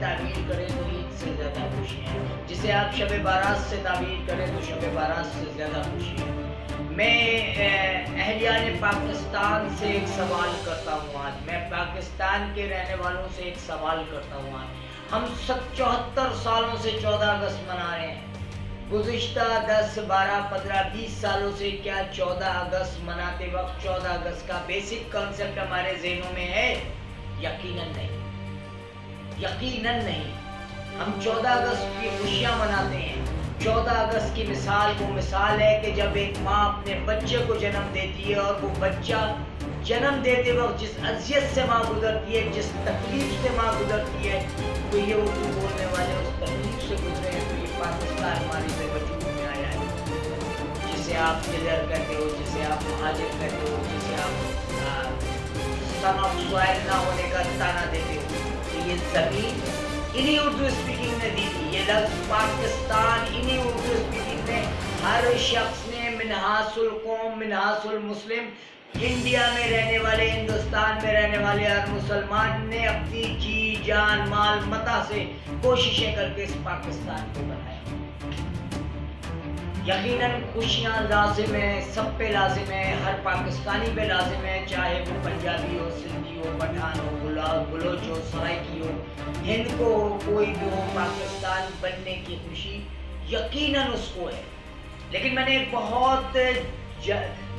تعبیر کریں تو عید سے زیادہ خوشی ہے، جسے آپ شب بارات سے تعبیر کریں تو شب بارات سے زیادہ خوشی ہے۔ میں اہلیان پاکستان سے ایک سوال کرتا ہوں آج، میں پاکستان کے رہنے والوں سے ایک سوال کرتا ہوں آج۔ ہم 74 سالوں سے 14 اگست منا رہے ہیں۔ گزشتہ 10 12 15 20 سالوں سے کیا 14 اگست مناتے وقت 14 اگست کا بیسک کنسپٹ ہمارے ذہنوں میں ہے؟ یقیناً نہیں، یقیناً نہیں۔ ہم 14 اگست کی خوشیاں مناتے ہیں۔ 14 اگست کی مثال وہ مثال ہے کہ جب ایک ماں اپنے بچے کو جنم دیتی ہے اور وہ بچہ جنم دیتے وقت جس اذیت سے ماں گزرتی ہے، جس تکلیف سے ماں گزرتی ہے، تو یہ اردو بولنے والے اس تکلیف سے گزرے ہیں۔ تو یہ پاکستان ہماری سے وجود میں آیا ہے، جسے آپ کلر کہتے ہو، جسے آپ مہاجر کہتے ہو، جسے آپ سن آف سوائل نہ ہونے کا تانا دیتے ہو۔ تو یہ زمین انہی اردو اسپیکنگ نے دی تھی، یہ لفظ پاکستان انہی اردو اسپیکنگ نے ہر شخص نے منحاس القوم منحاس المسلم انڈیا میں رہنے والے، ہندوستان میں رہنے والے ہر مسلمان نے اپنی جی جان مال متاع سے کوششیں کر کے اس پاکستان کو بنایا۔ یقیناً خوشیاں لازم ہیں، سب پہ لازم ہے، ہر پاکستانی پہ لازم ہے، چاہے وہ پنجابی ہو، سندھی ہو، پٹھان ہو، بلوچ ہو، سرائکی ہو، ہند کو ہو، کوئی بھی ہو، پاکستان بننے کی خوشی یقیناً اس کو ہے۔ لیکن میں نے ایک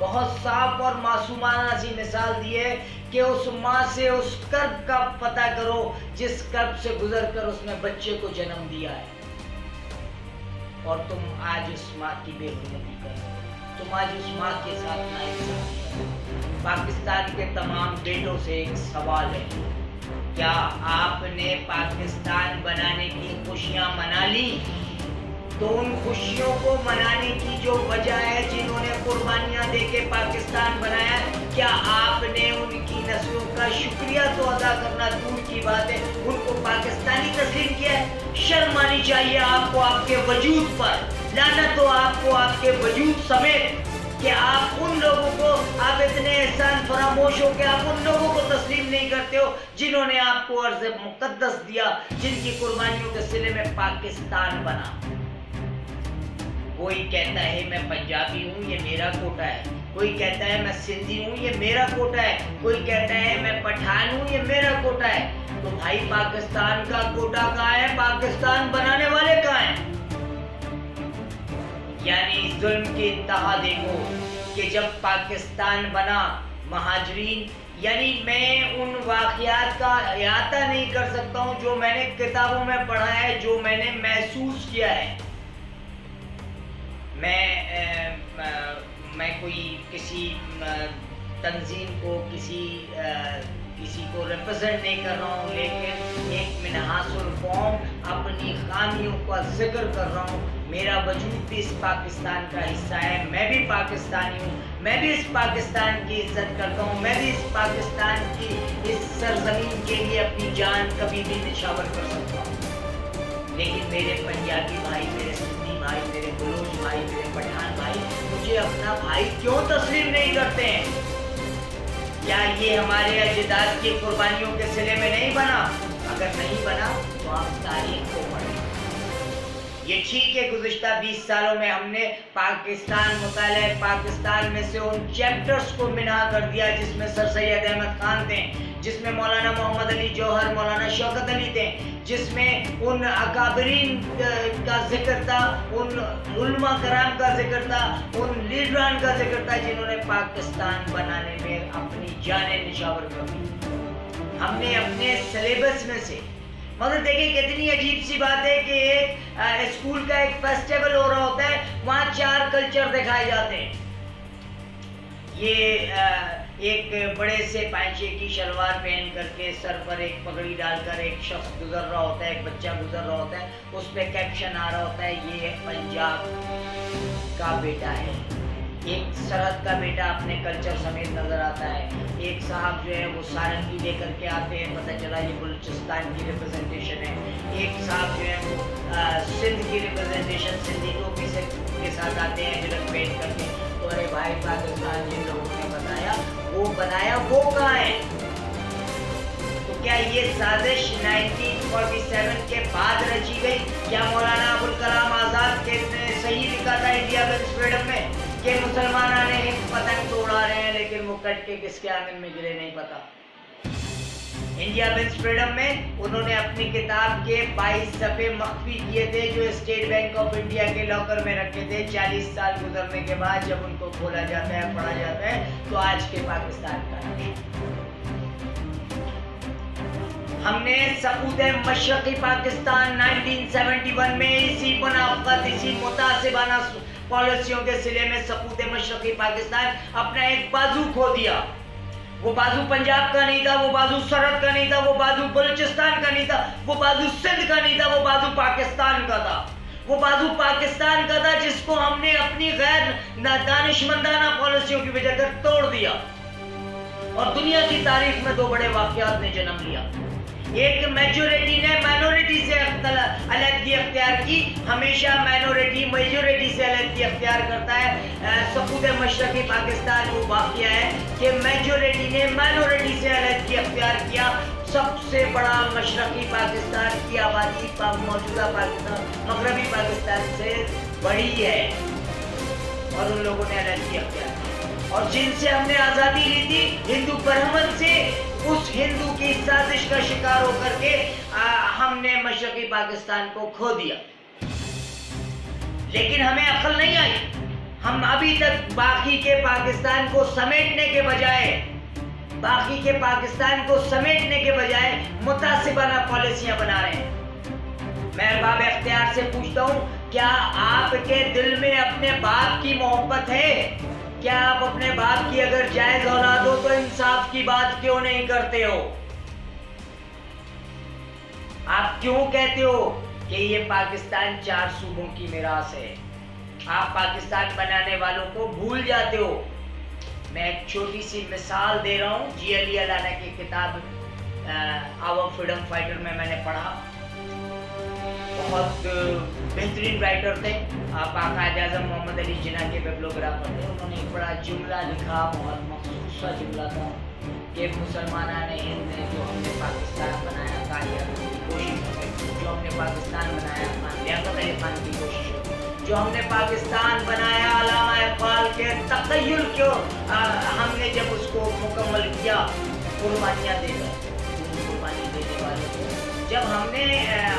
بہت صاف اور معصومانہ سی مثال دی ہے کہ اس ماں سے اس کرب کا پتہ کرو جس کرب سے گزر کر اس نے بچے کو جنم دیا ہے، اور تم آج اس ماں کی بے حرمتی کرو، تم آج اس ماں کے ساتھ ناانصافی کرو۔ پاکستان کے تمام بیٹوں سے ایک سوال ہے، کیا آپ نے پاکستان بنانے کی خوشیاں منا لی؟ تو ان خوشیوں کو منانے کی جو وجہ ہے، جنہوں نے قربانیاں دے کے پاکستان بنایا، کیا آپ نے ان کی نسلوں کا شکریہ تو ادا کرنا دور کی بات ہے، ان کو پاکستانی تسلیم کیا ہے؟ شرم آنی چاہیے آپ کو آپ کے وجود پر، لعنت ہو آپ کو آپ کے وجود سمیت کہ آپ ان لوگوں کو، آپ اتنے احسان فراموش ہو کہ آپ ان لوگوں کو تسلیم نہیں کرتے ہو جنہوں نے آپ کو عرض مقدس دیا، جن کی قربانیوں کے صلے میں پاکستان بنا۔ کوئی کہتا ہے میں پنجابی ہوں، یہ میرا کوٹا ہے، کوئی کہتا ہے میں سندھی ہوں، یہ میرا کوٹا ہے، کوئی کہتا ہے میں پٹھان ہوں، یہ میرا کوٹا ہے۔ تو بھائی پاکستان کا کوٹا کہاں ہے؟ پاکستان بنانے والے کہاں ہیں؟ یعنی ظلم کی انتہا دیکھو کہ جب پاکستان بنا، مہاجرین، یعنی میں ان واقعات کا احاطہ نہیں کر سکتا ہوں جو میں نے کتابوں میں پڑھا ہے، جو میں نے محسوس کیا ہے۔ میں کوئی کسی تنظیم کو، کسی کو ریپرزینٹ نہیں کر رہا ہوں، لیکن ایک منحاس القوم اپنی خامیوں کا ذکر کر رہا ہوں۔ میرا وجود بھی اس پاکستان کا حصہ ہے، میں بھی پاکستانی ہوں، میں بھی اس پاکستان کی عزت کرتا ہوں، میں بھی اس پاکستان کی اس سرزمین کے لیے اپنی جان کبھی بھی نچھاور کر سکتا ہوں۔ لیکن میرے پنجابی بھائی، میرے سندھی بھائی، میرے بلوچ بھائی، میرے پٹھان بھائی مجھے اپنا بھائی کیوں تسلیم نہیں کرتے ہیں؟ کیا یہ ہمارے اجداد کی قربانیوں کے صلے میں نہیں بنا؟ اگر نہیں بنا تو آپ تاریخ کو پڑھیں۔ یہ ٹھیک ہے گزشتہ 20 سالوں میں ہم نے پاکستان، مطالعہ پاکستان میں سے ان چیپٹرز کو منہا کر دیا جس میں سر سید احمد خان تھے، جس میں مولانا محمد علی جوہر، مولانا شوکت علی تھے، جس میں ان اکابرین کا ذکر تھا، ان علماء کرام کا ذکر تھا، ان لیڈران کا ذکر تھا جنہوں نے پاکستان بنانے میں اپنی جانیں نچھاور کر دی۔ ہم نے اپنے سلیبس میں سے، مگر دیکھیں کتنی عجیب سی بات ہے کہ ایک اسکول کا ایک فیسٹیول ہو رہا ہوتا ہے، وہاں 4 کلچر دکھائے جاتے ہیں۔ یہ ایک بڑے سے پائچے کی شلوار پہن کر کے، سر پر ایک پگڑی ڈال کر ایک شخص گزر رہا ہوتا ہے، ایک بچہ گزر رہا ہوتا ہے، اس پہ کیپشن آ رہا ہوتا ہے یہ پنجاب کا بیٹا ہے۔ ایک سرحد کا بیٹا اپنے کلچر سمیت نظر آتا ہے، ایک صاحب جو ہے وہ سارنگی لے کر کے آتے ہیں، پتہ چلا یہ بلوچستان کی ریپرزنٹیشن ہے، ایک صاحب جو ہے وہ سندھ کی ریپرزنٹیشن سندھی ٹوپی کے ساتھ آتے ہیں جلد پہن کر کے۔ تو ارے بھائی پاکستان جن لوگوں نے بنایا وہ کہاں ہے؟ تو کیا یہ سازش 1947 کے بعد رچی گئی؟ کیا مولانا ابو الکلام آزاد کے صحیح لکھا تھا انڈیا ونس فریڈم میں کہ مسلمان آنے ایک پتنگ تو اڑا رہے ہیں لیکن وہ کٹ کے کس کے آنگن میں گرے نہیں پتا؟ انڈیا ونس فریڈم میں انہوں نے اپنی کتاب کے 22 صفحے مخفی کیے تھے جو اسٹیٹ بینک آف انڈیا کے لاکر میں رکھے تھے. 40 سال گزرنے کے بعد جب ان کو کھولا جاتا ہے, پڑھا جاتا ہے, تو آج کے پاکستان کا ہم نے سقوط مشرقی پاکستان 1971 میں اسی منافقت, اسی متعصبانہ پالیسیوں کے سلے میں سقوط مشرقی پاکستان اپنا ایک بازو کھو دیا. وہ بازو پنجاب کا نہیں تھا, وہ بازو سرحد کا نہیں تھا, وہ بازو بلوچستان کا نہیں تھا, وہ بازو سندھ کا نہیں تھا, وہ بازو پاکستان کا تھا. وہ بازو پاکستان کا تھا جس کو ہم نے اپنی غیر دانشمندانہ پالیسیوں کی وجہ سے توڑ دیا. اور دنیا کی تاریخ میں 2 بڑے واقعات نے جنم لیا. ایک میجورٹی نے مائنورٹی سے علیحدگی اختیار کی. ہمیشہ مائنورٹی میجورٹی سے علیحدگی اختیار کرتا ہے. سقوط مشرقی پاکستان وہ واقعہ ہے کہ میجورٹی نے مائنورٹی سے علیحدگی اختیار کیا. سب سے بڑا مشرقی پاکستان کی آبادی موجودہ پاکستان, مغربی پاکستان سے بڑی ہے, اور ان لوگوں نے علیحدگی اختیار کی. اور جن سے ہم نے آزادی لی تھی ہندو برہمن سے, اس ہندو کی سازش کا شکار ہو کر کے ہم نے مشرقی پاکستان کو کھو دیا. لیکن ہمیں عقل نہیں آئی. ہم ابھی تک باقی کے پاکستان کو سمیٹنے کے بجائے متعصبانہ پالیسیاں بنا رہے ہیں. میں ارباب اختیار سے پوچھتا ہوں, کیا آپ کے دل میں اپنے باپ کی محبت ہے؟ کیا آپ اپنے باپ کی اگر جائز اولاد ہو تو انصاف کی بات کیوں نہیں کرتے ہو؟ آپ کیوں کہتے ہو کہ یہ پاکستان 4 صوبوں کی میراث ہے؟ آپ پاکستان بنانے والوں کو بھول جاتے ہو. میں ایک چھوٹی سی مثال دے رہا ہوں. جی علی علانہ کی کتاب آور فریڈم فائٹر میں نے پڑھا. بہت بہترین رائٹر تھے, قائد اعظم محمد علی جناح کے بیبلوگرافر تھے. انہوں نے ایک بڑا جملہ لکھا, بہت مخصوص سا جملہ تھا کہ مسلمانان ہند نے جو ہم نے پاکستان بنایا, قائد اعظم کی کوشش, جو ہم نے پاکستان بنایا, لیاقت علی خان کی کوشش, جو ہم نے پاکستان بنایا, علامہ اقبال کے تخیل کو ہم نے جب اس کو مکمل کیا, قربانیاں دے کر, قربانی دینے والے کو, جب ہم نے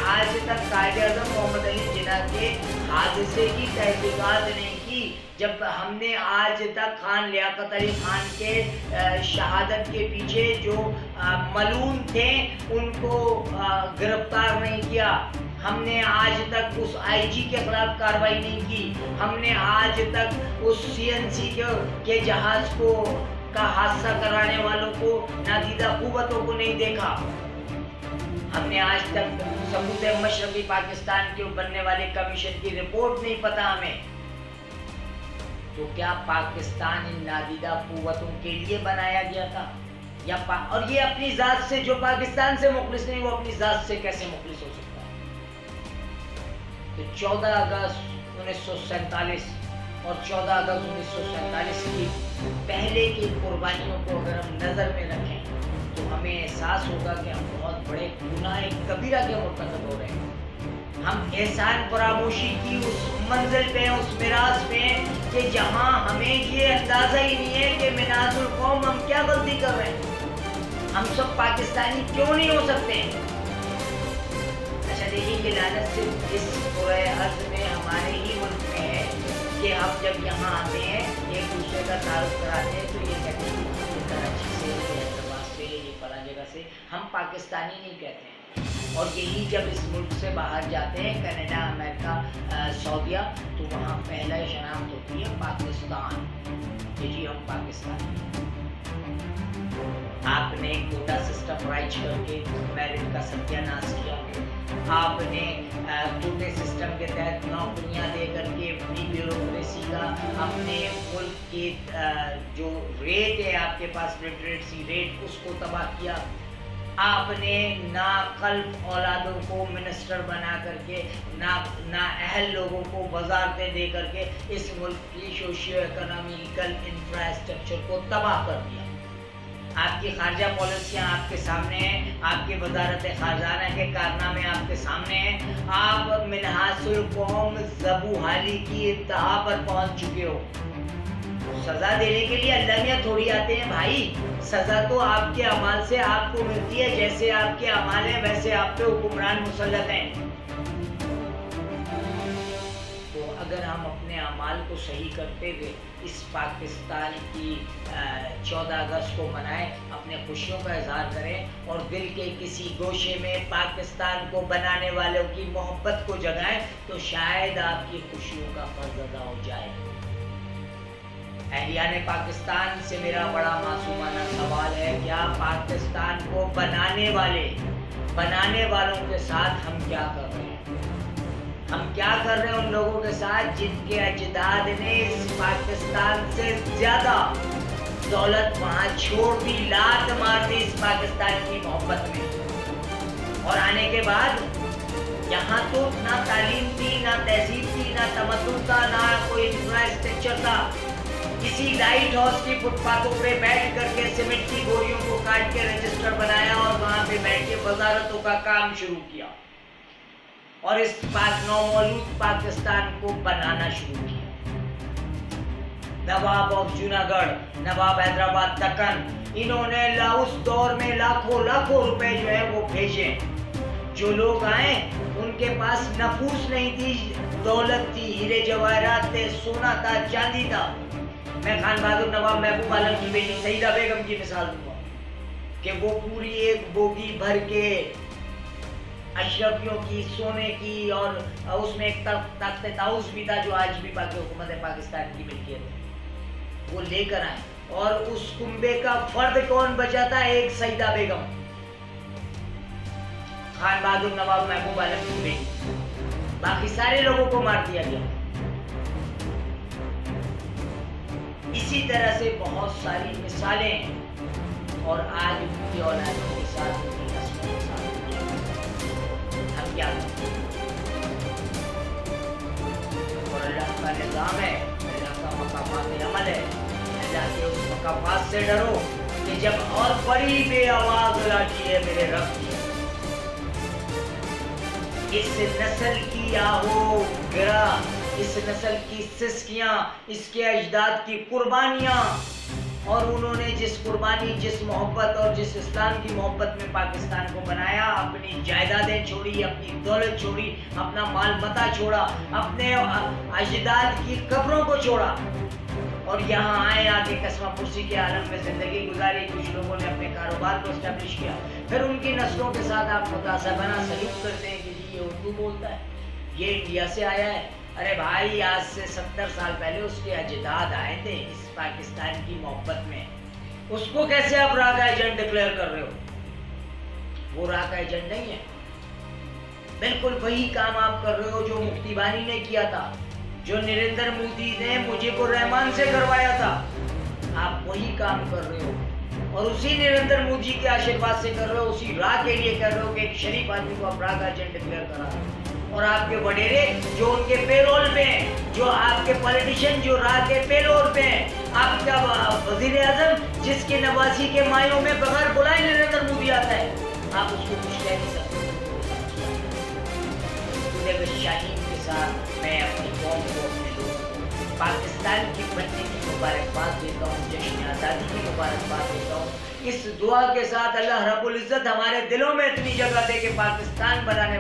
آج تک قائد اعظم محمد علی جناح کے حادثے کی تحقیقات نہیں کی, جب ہم نے آج تک خان لیاقت علی خان کے شہادت کے پیچھے جو ملعون تھے ان کو گرفتار نہیں کیا, ہم نے آج تک اس آئی جی کے خلاف کارروائی نہیں کی, ہم نے آج تک اس سی این سی کے جہاز کو کا حادثہ کرانے والوں کو, نادیدہ قوتوں کو نہیں دیکھا, ہم نے آج تک سقوط مشرقی پاکستان کے بننے والے کمیشن کی رپورٹ نہیں پتا ہمیں. تو کیا پاکستان ان نادیدہ قوتوں کے لیے بنایا گیا تھا؟ یا اور یہ اپنی ذات سے, جو پاکستان سے مخلص نہیں وہ اپنی ذات سے کیسے مخلص ہو سکتا ہے؟ تو 14 اگست 1947 اور 14 اگست 1947 کی پہلے کی قربانیوں کو اگر ہم نظر میں رکھیں تو ہمیں احساس ہوگا کہ ہم بہت بڑے گناہ کبیرہ کے مرتکب ہو رہے ہیں. ہم احسان فراموشی کی اس منزل پہ, اس میراث پہ کہ جہاں ہمیں یہ اندازہ ہی نہیں ہے کہ مناظ القوم ہم کیا غلطی کر رہے ہیں. ہم سب پاکستانی کیوں نہیں ہو سکتے ہیں؟ اچھا دیکھیے کہ لعنت صرف اس پورے عرض میں ہمارے ہی ملک میں ہے کہ ہم جب یہاں آتے ہیں ایک دوسرے کا تعارف کراتے ہیں تو یہ کہتے ہیں کہ کراچی سے, یہ حیدرآباد سے, یہ فلاں جگہ سے, ہم پاکستانی نہیں کہتے ہیں. اور یہی جب اس ملک سے باہر جاتے ہیں, کینیڈا, امریکہ, سعودیہ, تو وہاں پہلا شناخت ہوتی ہے پاکستان, کہ جی ہم پاکستانی. آپ نے کوٹا سسٹم رائج کر کے میرٹ کا ستیہ ناش کیا, آپ نے کوٹے سسٹم کے تحت نوکریاں دے کر کے اپنی بیوروکریسی کا, اپنے ملک کے جو ریٹ ہے آپ کے پاس لٹریسی ریٹ, اس کو تباہ کیا. آپ نے ناقلب اولادوں کو منسٹر بنا کر کے, نااہل لوگوں کو وزارتیں دے کر کے اس ملک کی سوشیو اکنامیکل انفراسٹرکچر کو تباہ کر دیا. آپ کی خارجہ پالیسیاں آپ کے سامنے ہیں، آپ کی وزارت خزانہ کے کارنامے آپ کے سامنے ہیں، آپ منحاص القوم ذبوحالی کی انتہا پر پہنچ چکے ہو۔ سزا دینے کے لیے اللہ میاں تھوڑی آتے ہیں بھائی، سزا تو آپ کے اعمال سے آپ کو ملتی ہے، جیسے آپ کے اعمال ہیں ویسے آپ پہ حکمران مسلط ہیں۔ تو اگر ہم اپنے اعمال کو صحیح کرتے ہوئے اس پاکستان کی 14 اگست کو منائیں، اپنے خوشیوں کا اظہار کریں اور دل کے کسی گوشے میں پاکستان کو بنانے والوں کی محبت کو جگائیں، تو شاید آپ کی خوشیوں کا فرض ادا ہو جائے۔ اہلیان پاکستان سے میرا بڑا معصومانہ سوال ہے، کیا پاکستان کو بنانے والوں کے ساتھ ہم کیا کر رہے ہیں؟ ہم کیا کر رہے ہیں ان لوگوں کے ساتھ جن کے اجداد نے اس پاکستان سے زیادہ دولت وہاں چھوڑ دی، لات مار دی اس پاکستان کی محبت میں، اور آنے کے بعد یہاں تو نہ تعلیم تھی، نہ تہذیب تھی، نہ تمدن تھا، نہ کوئی انفراسٹرکچر تھا۔ کسی لائٹ ہاؤس کی فٹ پاتھوں پہ بیٹھ کر کے سیمنٹ کی بوریوں کو کاٹ کے رجسٹر بنایا اور وہاں پہ بیٹھ کے وزارتوں کا کام شروع کیا اور اس نومولود پاکستان کو بنانا شروع کیا۔ نواب آف جوناگڑھ، نواب حیدرآباد دکن، انہوں نے اس دور میں لاکھوں روپے جو ہے وہ بھیجے۔ جو لوگ آئے ان کے پاس نفوس نہیں تھی، دولت تھی، ہیرے جواہرات تھے، سونا تھا، چاندی تھا۔ میں خان بہادر نواب محبوب عالم کی بیٹی سعیدہ بیگم کی مثال دوں گا کہ وہ پوری ایک بوگی بھر کے اشرفیوں کی، سونے کی، اور اس میں ایک تخت طاؤس بھی تھا جو آج بھی حکومت پاکستان کی ملکیت ہے، وہ لے کر آئے، اور اس کنبے کا فرد کون بچا تھا؟ ایک سعیدہ بیگم، خان بہادر نواب محبوب عالم کی بیٹی۔ باقی سارے لوگوں کو مار دیا گیا۔ اسی طرح سے بہت ساری مثالیں ہیں، اور آج ان کی اولادوں کے ساتھ، ان کی نسلوں کے ساتھ ہم کیا کرتے ہیں؟ اور اللہ کا نظام ہے، اللہ کا مقامات عمل ہے، اللہ کے اس مقامات سے ڈرو کہ جب اور بڑی بے آواز لاٹھی ہے میرے رب کی، اس نسل کی آہو گرا، اس نسل کی سسکیاں، اس کے اجداد کی قربانیاں، اور انہوں نے جس قربانی، جس محبت اور جس اسلام کی محبت میں پاکستان کو بنایا، اپنی جائیدادیں چھوڑی، اپنی دولت چھوڑی، اپنا مال متا چھوڑا، اپنے اجداد کی قبروں کو چھوڑا، اور یہاں آئے، آگے قسمہ پرسی کے عالم میں زندگی گزاری۔ کچھ لوگوں نے اپنے کاروبار کو اسٹیبلش کیا، پھر ان کی نسلوں کے ساتھ آپ متاثرانہ سلوک کرتے ہیں کہ یہ اردو بولتا ہے، یہ انڈیا سے آیا ہے۔ ارے بھائی، آج سے 70 سال پہلے اس کے اجداد آئے تھے اس پاکستان کی محبت میں، اس کو کیسے آپ راہ کا ایجنٹ ڈکلیئر کر رہے ہو؟ وہ راہ کا ایجنٹ نہیں ہے، بالکل وہی کام آپ کر رہے ہو جو مفتی بانی نے کیا تھا، جو نریندر مودی نے مجیب الرحمان سے کروایا تھا۔ آپ وہی کام کر رہے ہو، اور اسی نریندر مودی کے آشرواد سے کر رہے ہو، اسی راہ کے لیے کر رہے ہو کہ ایک شریف آدمی کو آپ راہ کا ایجنٹ ڈکلیئر کرا رہے ہو، اور آپ کے وڈیرے جو ان کے پے رول پہ ہیں، جو آپ کے پولیٹیشین جو راہ کے پے رول پہ ہیں، آپ کا وزیر اعظم جس کے نواسی کے مایوں میں بغیر بلائے نریندر مودی آتا ہے، آپ اس کو کچھ کہہ نہیں سکتے۔ شاہین کے ساتھ میں اپنی قوم کو، اپنے لوگوں کو پاکستان کی بننے کی مبارکباد دیتا ہوں، جشن آزادی کی مبارکباد دیتا ہوں، اس دعا کے ساتھ اللہ رب العزت ہمارے دلوں میں اتنی جگہ دے کہ پاکستان بنانے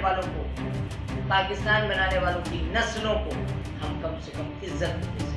والوں کی نسلوں کو ہم کم سے کم عزت